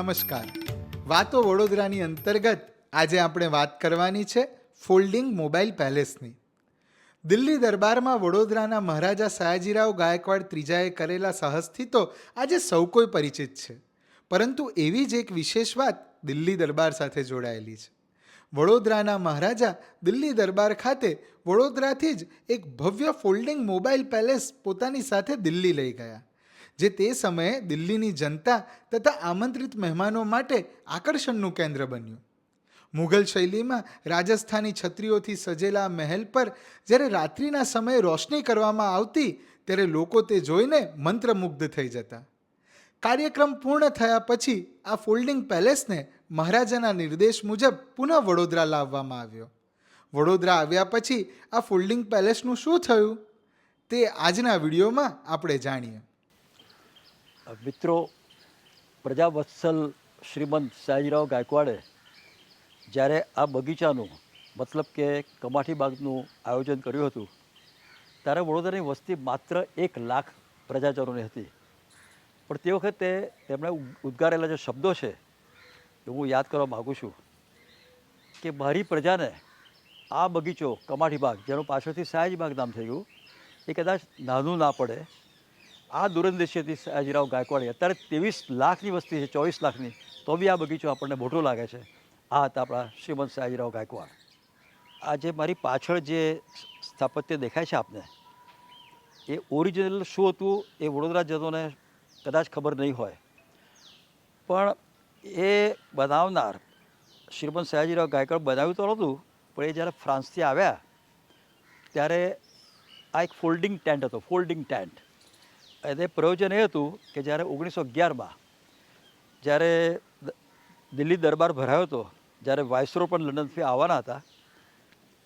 નમસ્કાર. વાતો વડોદરાની અંતર્ગત આજે આપણે વાત કરવાની છે ફોલ્ડિંગ મોબાઈલ પેલેસની. દિલ્હી દરબારમાં વડોદરાના મહારાજા સયાજીરાવ ગાયકવાડ ત્રીજાએ કરેલા સાહસથી તો આજે સૌ કોઈ પરિચિત છે, પરંતુ એવી જ એક વિશેષ વાત દિલ્હી દરબાર સાથે જોડાયેલી છે. વડોદરાના મહારાજા દિલ્હી દરબાર ખાતે વડોદરાથી જ એક ભવ્ય ફોલ્ડિંગ મોબાઈલ પેલેસ પોતાની સાથે દિલ્હી લઈ ગયા, જે તે સમયે દિલ્હીની જનતા તથા આમંત્રિત મહેમાનો માટે આકર્ષણનું કેન્દ્ર બન્યું. મુઘલ શૈલીમાં રાજસ્થાની છત્રીઓથી સજેલા મહેલ પર જ્યારે રાત્રિના સમયે રોશની કરવામાં આવતી ત્યારે લોકો તે જોઈને મંત્રમુગ્ધ થઈ જતા. કાર્યક્રમ પૂર્ણ થયા પછી આ ફોલ્ડિંગ પેલેસને મહારાજાના નિર્દેશ મુજબ પુનઃ વડોદરા લાવવામાં આવ્યો. વડોદરા આવ્યા પછી આ ફોલ્ડિંગ પેલેસનું શું થયું તે આજના વિડીયોમાં આપણે જાણીએ. મિત્રો, પ્રજાવત્સલ શ્રીમંત સયાજીરાવ ગાયકવાડે જ્યારે આ બગીચાનું મતલબ કે કમાટી બાગનું આયોજન કર્યું હતું ત્યારે વડોદરાની વસ્તી માત્ર 1 લાખ પ્રજાજનોની હતી. પણ તે વખતે તેમણે ઉદ્ગારેલા જે શબ્દો છે એ હું યાદ કરવા માગું છું કે મારી પ્રજાને આ બગીચો કમાટી બાગ, જેનું પાછળથી સયાજી બાગ નામ થઈ ગયું, એ કદાચ નાનું ના પડે. આ દૂરંદેશીથી સયાજીરાવ ગાયકવાડે, અત્યારે 23 લાખની વસ્તી છે, 24 લાખની, તો બી આ બગીચો આપણને મોટો લાગે છે. આ હતા આપણા શ્રીમંત સયાજીરાવ ગાયકવાડ. આ જે મારી પાછળ જે સ્થાપત્ય દેખાય છે આપને, એ ઓરિજિનલ શું હતું એ વડોદરાજનોને કદાચ ખબર નહીં હોય, પણ એ બનાવનાર શ્રીમંત સયાજીરાવ ગાયકવાડ બનાવ્યું તો નહોતું, પણ એ જ્યારે ફ્રાન્સથી આવ્યા ત્યારે આ એક ફોલ્ડિંગ ટેન્ટ હતો. ફોલ્ડિંગ ટેન્ટ એને પ્રયોજન એ હતું કે જ્યારે 1911માં જ્યારે દિલ્હી દરબાર ભરાયો હતો, જ્યારે વાઇસરોય પણ લંડનથી આવવાના હતા,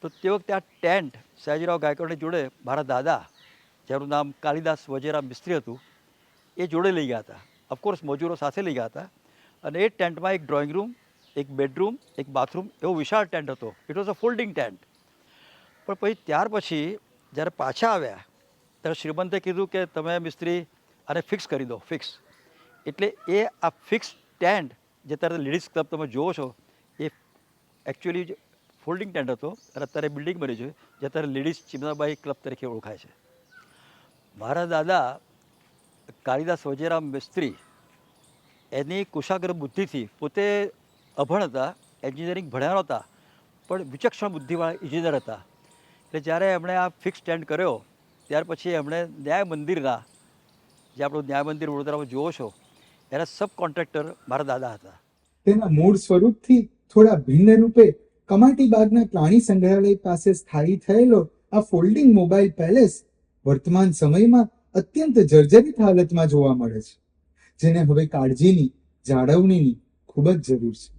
તો તે વખતે આ ટેન્ટ સયાજીરાવ ગાયકવાડની જોડે મારા દાદા, જેનું નામ કાલિદાસ વજેરા મિસ્ત્રી હતું, એ જોડે લઈ ગયા હતા. ઓફકોર્સ મજૂરો સાથે લઈ ગયા હતા. અને એ ટેન્ટમાં એક ડ્રોઈંગ રૂમ, એક બેડરૂમ, એક બાથરૂમ, એવો વિશાળ ટેન્ટ હતો. It was a folding tent. પણ પછી ત્યાર પછી જ્યારે પાછા આવ્યા ત્યારે શ્રીમંતે કીધું કે તમે મિસ્ત્રી આને ફિક્સ કરી દો, ફિક્સ. એટલે એ આ ફિક્સ ટેન્ટ જે અત્યારે લેડીઝ ક્લબ તમે જુઓ છો, એ એકચ્યુઅલી ફોલ્ડિંગ ટેન્ટ હતો અને અત્યારે બિલ્ડિંગ બની છે, જે અત્યારે લેડીઝ ચિમનાબાઈ ક્લબ તરીકે ઓળખાય છે. મારા દાદા કાલિદાસ વજેરા મિસ્ત્રી એની કુશાગ્ર બુદ્ધિથી, પોતે અભણ હતા, એન્જિનિયરિંગ ભણ્યા નહોતા, પણ વિચક્ષણ બુદ્ધિવાળા ઇજનેર હતા. એટલે જ્યારે એમણે આ ફિક્સ સ્ટેન્ડ કર્યો ત્યાર પછી એમણે ન્યાય મંદિરના, જે આપણું ન્યાય મંદિર વડોદરામાં જુઓ છો, એના સબ કોન્ટ્રાક્ટર મારા દાદા હતા. તેના મૂળ સ્વરૂપથી થોડા ભિન્ન રૂપે કમાટી બાગના પ્રાણી સંગ્રહાલય પાસે સ્થાયી થયેલો આ ફોલ્ડિંગ મોબાઈલ પેલેસ વર્તમાન સમયમાં અત્યંત જર્જરિત હાલતમાં જોવા મળે છે, જેને હવે કાળજીની, જાળવણીની ખૂબ જ જરૂર છે.